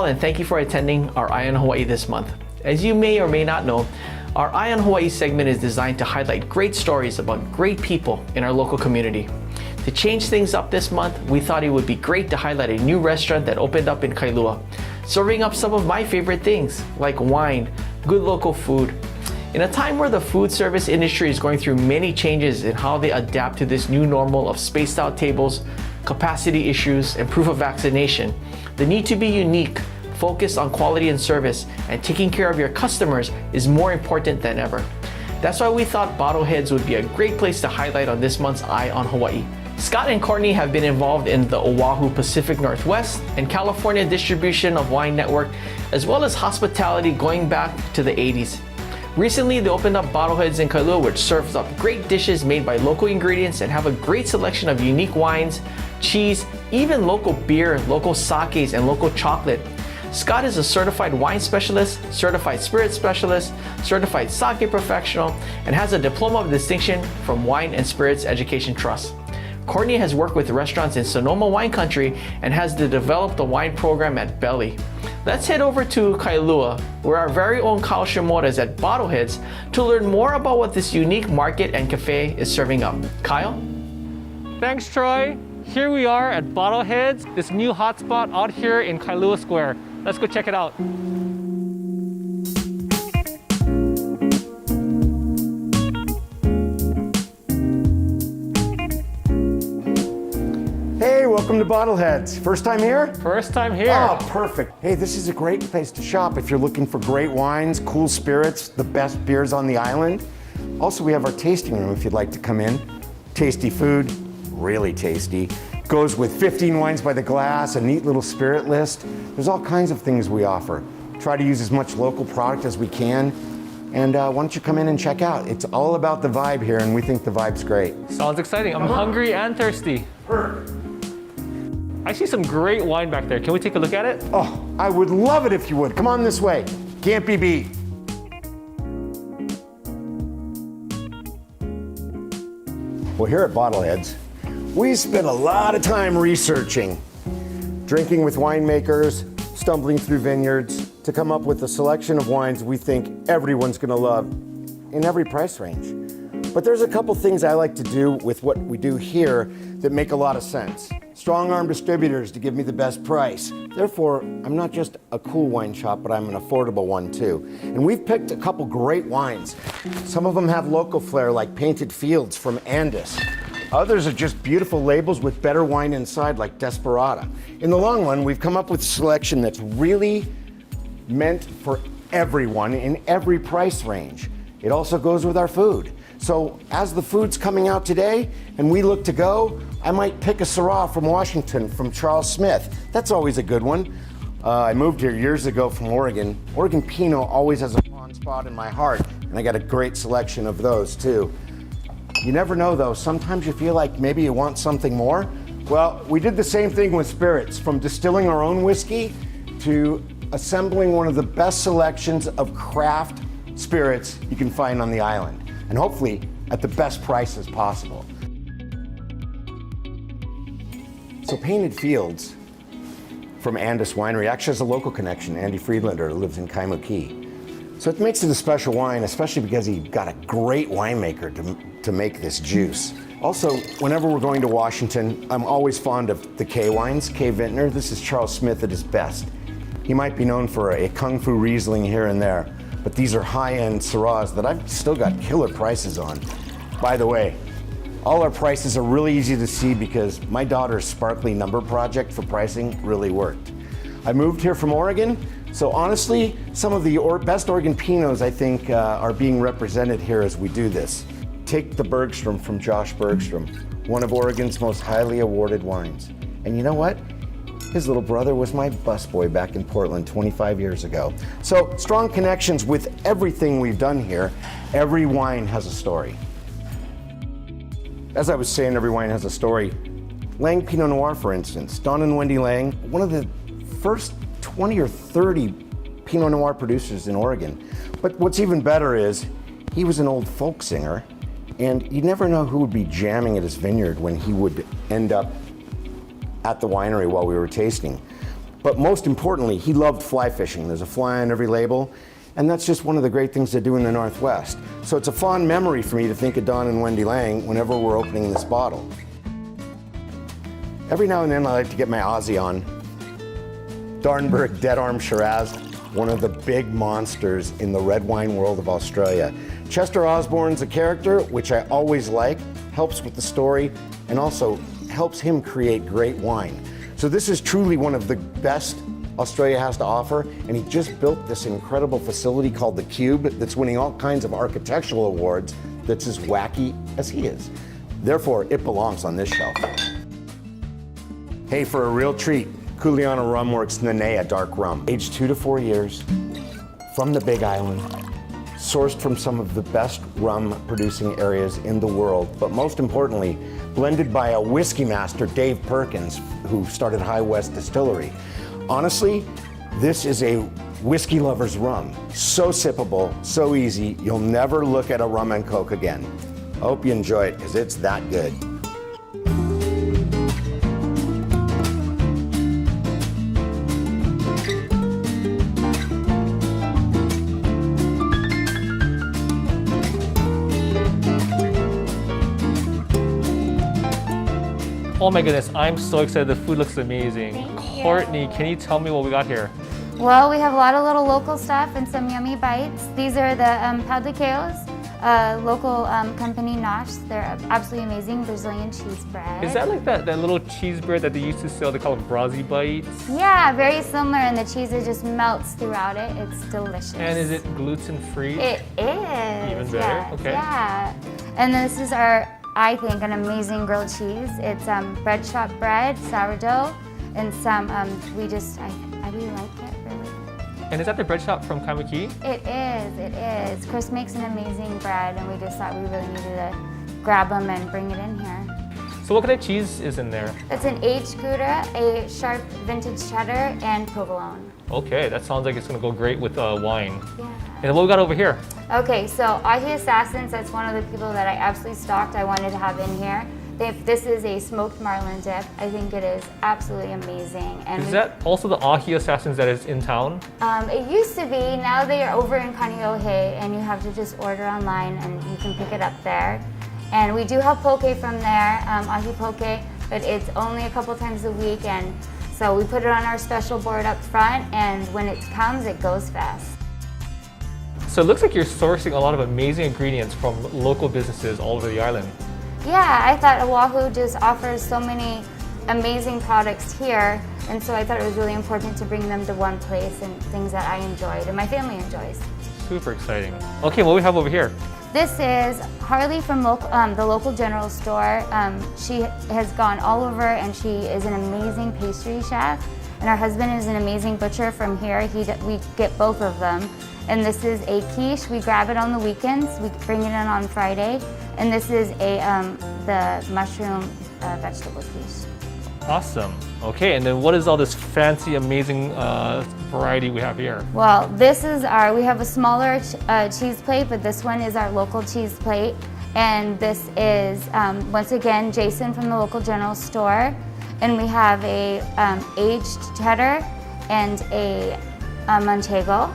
and thank you for attending our Eye on Hawaii this month. As you may or may not know, our Eye on Hawaii segment is designed to highlight great stories about great people in our local community. To change things up this month, we thought it would be great to highlight a new restaurant that opened up in Kailua, serving up some of my favorite things, like wine, good local food. In a time where the food service industry is going through many changes in how they adapt to this new normal of spaced out tables, capacity issues, and proof of vaccination, the need to be unique, focused on quality and service, and taking care of your customers is more important than ever. That's why we thought Bottleheads would be a great place to highlight on this month's Eye on Hawaii. Scott and Courtney have been involved in the Oahu Pacific Northwest and California distribution of wine network, as well as hospitality going back to the 80s. Recently, they opened up Bottleheads in Kailua, which serves up great dishes made by local ingredients and have a great selection of unique wines, cheese, even local beer, local sakes, and local chocolate. Scott is a certified wine specialist, certified spirit specialist, certified sake professional, and has a diploma of distinction from Wine and Spirits Education Trust. Courtney has worked with restaurants in Sonoma wine country and has developed the wine program at Belly. Let's head over to Kailua, where our very own Kyle Shimoda is at Bottleheads to learn more about what this unique market and cafe is serving up. Kyle? Thanks, Troy. Here we are at Bottleheads, this new hotspot out here in Kailua Square. Let's go check it out. Hey, welcome to Bottleheads. First time here? First time here. Oh, perfect. Hey, this is a great place to shop if you're looking for great wines, cool spirits, the best beers on the island. Also, we have our tasting room if you'd like to come in. Tasty food, really tasty. Goes with 15 wines by the glass, a neat little spirit list. There's all kinds of things we offer. Try to use as much local product as we can. And why don't you come in and check out? It's all about the vibe here, and we think the vibe's great. Sounds exciting. I'm hungry and thirsty. Perfect. I see some great wine back there. Can we take a look at it? Oh, I would love it if you would. Come on this way. Can't be beat. Well, here at Bottleheads, we spend a lot of time researching, drinking with winemakers, stumbling through vineyards to come up with a selection of wines we think everyone's gonna love in every price range. But there's a couple things I like to do with what we do here that make a lot of sense. Strong arm distributors to give me the best price. Therefore, I'm not just a cool wine shop, but I'm an affordable one too. And we've picked a couple great wines. Some of them have local flair like Painted Fields from Andis. Others are just beautiful labels with better wine inside like Desperada. In the long run, we've come up with a selection that's really meant for everyone in every price range. It also goes with our food. So as the food's coming out today and we look to go, I might pick a Syrah from Washington from Charles Smith. That's always a good one. I moved here years ago from Oregon. Oregon Pinot always has a fond spot in my heart, and I got a great selection of those too. You never know though, sometimes you feel like maybe you want something more. Well, we did the same thing with spirits, from distilling our own whiskey to assembling one of the best selections of craft spirits you can find on the island, and hopefully at the best prices possible. So Painted Fields from Andis Winery actually has a local connection, Andy Friedlander, who lives in Kaimuki. So it makes it a special wine, especially because he got a great winemaker to make this juice. Also, whenever we're going to Washington, I'm always fond of the K wines, K Vintner. This is Charles Smith at his best. He might be known for a Kung Fu Riesling here and there, but these are high-end Syrahs that I've still got killer prices on. By the way, all our prices are really easy to see because my daughter's sparkly number project for pricing really worked. I moved here from Oregon, so honestly, some of the best Oregon Pinots I think are being represented here as we do this. Take the Bergstrom from Josh Bergstrom, one of Oregon's most highly awarded wines. And you know what? His little brother was my busboy back in Portland 25 years ago. So strong connections with everything we've done here. Every wine has a story. As I was saying, every wine has a story. Lang Pinot Noir, for instance, Don and Wendy Lang, one of the first 20 or 30 Pinot Noir producers in Oregon. But what's even better is he was an old folk singer, and you never know who would be jamming at his vineyard when he would end up at the winery while we were tasting. But most importantly, he loved fly fishing. There's a fly on every label, and that's just one of the great things to do in the Northwest. So it's a fond memory for me to think of Don and Wendy Lang whenever we're opening this bottle. Every now and then I like to get my Aussie on. Darnberg Dead Arm Shiraz, one of the big monsters in the red wine world of Australia. Chester Osborne's a character, which I always like, helps with the story, and also helps him create great wine. So this is truly one of the best Australia has to offer, and he just built this incredible facility called the Cube that's winning all kinds of architectural awards that's as wacky as he is. Therefore, it belongs on this shelf. Hey, for a real treat, Kuleana Rumworks Nanea Dark Rum, aged 2 to 4 years, from the Big Island, sourced from some of the best rum producing areas in the world, but most importantly, blended by a whiskey master, Dave Perkins, who started High West Distillery. Honestly, this is a whiskey lover's rum. So sippable, so easy, you'll never look at a rum and coke again. I hope you enjoy it, because it's that good. Oh my goodness, I'm so excited. The food looks amazing. Thank you. Courtney, can you tell me what we got here? Well, we have a lot of little local stuff and some yummy bites. These are the Pau Hana, local company Nosh. They're absolutely amazing Brazilian cheese bread. Is that like that little cheese bread that they used to sell? They call it Brazzy Bites. Yeah, very similar, and the cheese just melts throughout it. It's delicious. And is it gluten-free? It is. Even better, yes, okay. Yeah. And this is our, I think, an amazing grilled cheese. It's bread shop bread, sourdough, and some, I really like it, really. And is that the bread shop from Kamiki? It is. Chris makes an amazing bread, and we just thought we really needed to grab them and bring it in here. So what kind of cheese is in there? It's an aged Gouda, a sharp vintage cheddar, and provolone. Okay, that sounds like it's gonna go great with wine. Yeah. And what we got over here? Okay, so Ahi Assassins, that's one of the people that I absolutely stalked. I wanted to have in here. This is a smoked marlin dip. I think it is absolutely amazing. And Is that also the Ahi Assassins that is in town? It used to be. Now they are over in Kaneohe, and you have to just order online, and you can pick it up there. And we do have poke from there, Ahi poke, but it's only a couple times a week, and so we put it on our special board up front, and when it comes, it goes fast. So it looks like you're sourcing a lot of amazing ingredients from local businesses all over the island. Yeah, I thought Oahu just offers so many amazing products here, and so I thought it was really important to bring them to one place and things that I enjoyed and my family enjoys. Super exciting. Okay, what do we have over here? This is Harley from the local general store. She has gone all over, and she is an amazing pastry chef, and her husband is an amazing butcher from here. We get both of them. And this is a quiche. We grab it on the weekends. We bring it in on Friday. And this is the mushroom vegetable quiche. Awesome. Okay, and then what is all this fancy, amazing variety we have here? Well, we have a smaller cheese plate, but this one is our local cheese plate. And this is, once again, Jason from the local general store. And we have a aged cheddar and a manchego.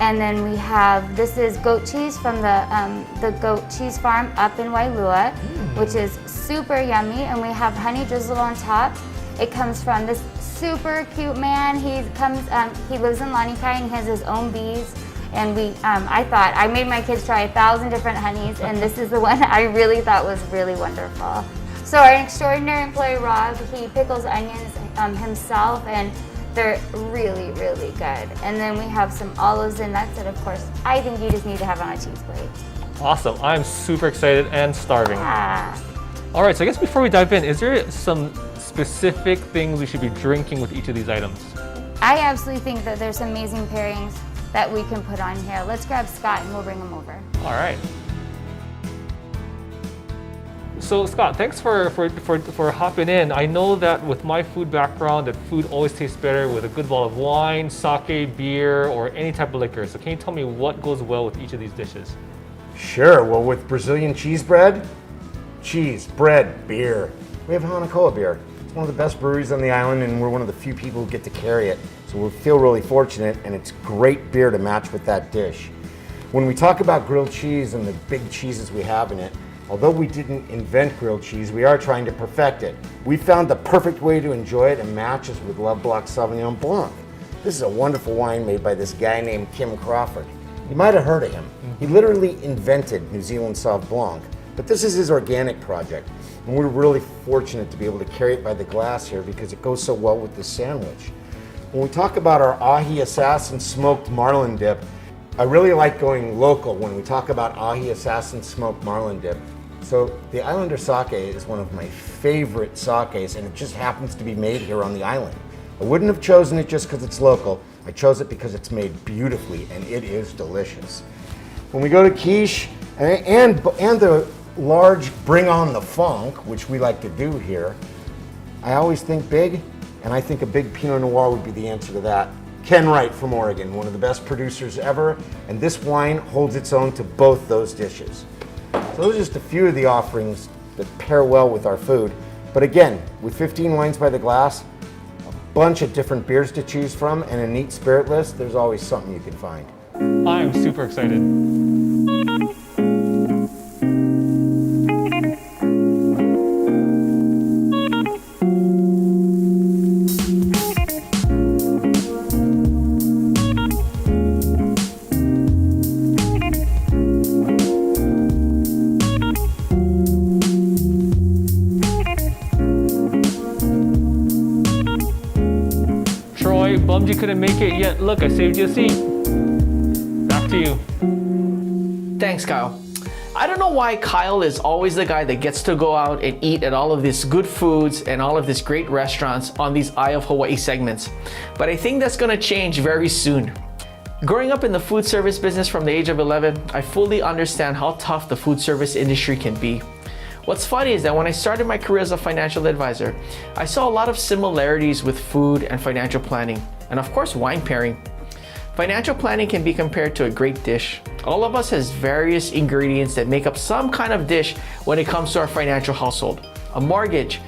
And then we have, this is goat cheese from the goat cheese farm up in Wailua, which is super yummy. And we have honey drizzle on top. It comes from this super cute man. He lives in Lanikai, and he has his own bees. And I made my kids try 1,000 different honeys, and this is the one I really thought was really wonderful. So our extraordinary employee, Rob, he pickles onions himself, and they're really, really good. And then we have some olives and nuts that, of course, I think you just need to have on a cheese plate. Awesome. I'm super excited and starving. Ah. All right, so I guess before we dive in, is there some specific things we should be drinking with each of these items? I absolutely think that there's some amazing pairings that we can put on here. Let's grab Scott and we'll bring him over. All right. So Scott, thanks for hopping in. I know that with my food background, that food always tastes better with a good bottle of wine, sake, beer, or any type of liquor. So can you tell me what goes well with each of these dishes? Sure, well, with Brazilian cheese bread, cheese, bread, beer. We have Hanakoa beer. It's It's one of the best breweries on the island, and we're one of the few people who get to carry it. So we feel really fortunate, and it's great beer to match with that dish. When we talk about grilled cheese and the big cheeses we have in it, although we didn't invent grilled cheese, we are trying to perfect it. We found the perfect way to enjoy it and match us with Love Block Sauvignon Blanc. This is a wonderful wine made by this guy named Kim Crawford. You might have heard of him. He literally invented New Zealand Sauv Blanc, but this is his organic project. And we're really fortunate to be able to carry it by the glass here because it goes so well with this sandwich. When we talk about our Ahi Assassin Smoked Marlin Dip, I really like going local when we talk about Ahi Assassin Smoked Marlin Dip. So the Islander sake is one of my favorite sakes, and it just happens to be made here on the island. I wouldn't have chosen it just because it's local. I chose it because it's made beautifully, and it is delicious. When we go to quiche and the large Bring On the Funk, which we like to do here, I always think big, and I think a big Pinot Noir would be the answer to that. Ken Wright from Oregon, one of the best producers ever, and this wine holds its own to both those dishes. So those are just a few of the offerings that pair well with our food. But again, with 15 wines by the glass, a bunch of different beers to choose from, and a neat spirit list, there's always something you can find. I'm super excited. Troy, bummed you couldn't make it yet. Look, I saved you a seat. Back to you. Thanks, Kyle. I don't know why Kyle is always the guy that gets to go out and eat at all of these good foods and all of these great restaurants on these Eye of Hawaii segments, but I think that's gonna change very soon. Growing up in the food service business from the age of 11, I fully understand how tough the food service industry can be. What's funny is that when I started my career as a financial advisor, I saw a lot of similarities with food and financial planning, and of course wine pairing. Financial planning can be compared to a great dish. All of us has various ingredients that make up some kind of dish when it comes to our financial household. A mortgage,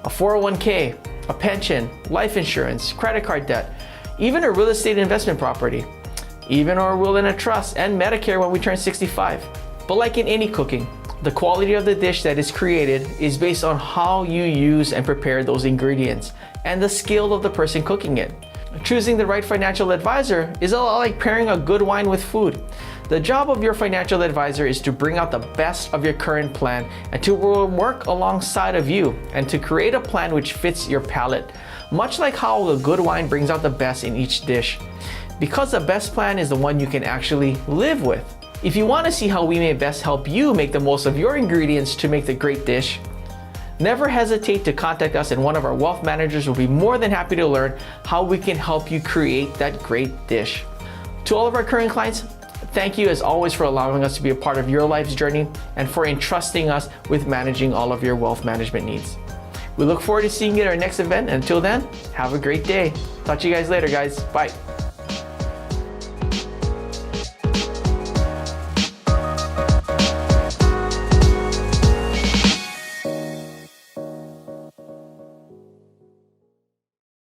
a 401k, a pension, life insurance, credit card debt, even a real estate investment property, even our will in a trust, and Medicare when we turn 65. But like in any cooking, the quality of the dish that is created is based on how you use and prepare those ingredients and the skill of the person cooking it. Choosing the right financial advisor is a lot like pairing a good wine with food. The job of your financial advisor is to bring out the best of your current plan and to work alongside of you and to create a plan which fits your palate, much like how a good wine brings out the best in each dish. Because the best plan is the one you can actually live with. If you want to see how we may best help you make the most of your ingredients to make the great dish, never hesitate to contact us and one of our wealth managers will be more than happy to learn how we can help you create that great dish. To all of our current clients, thank you as always for allowing us to be a part of your life's journey and for entrusting us with managing all of your wealth management needs. We look forward to seeing you at our next event. And until then, have a great day. Talk to you guys later, guys. Bye.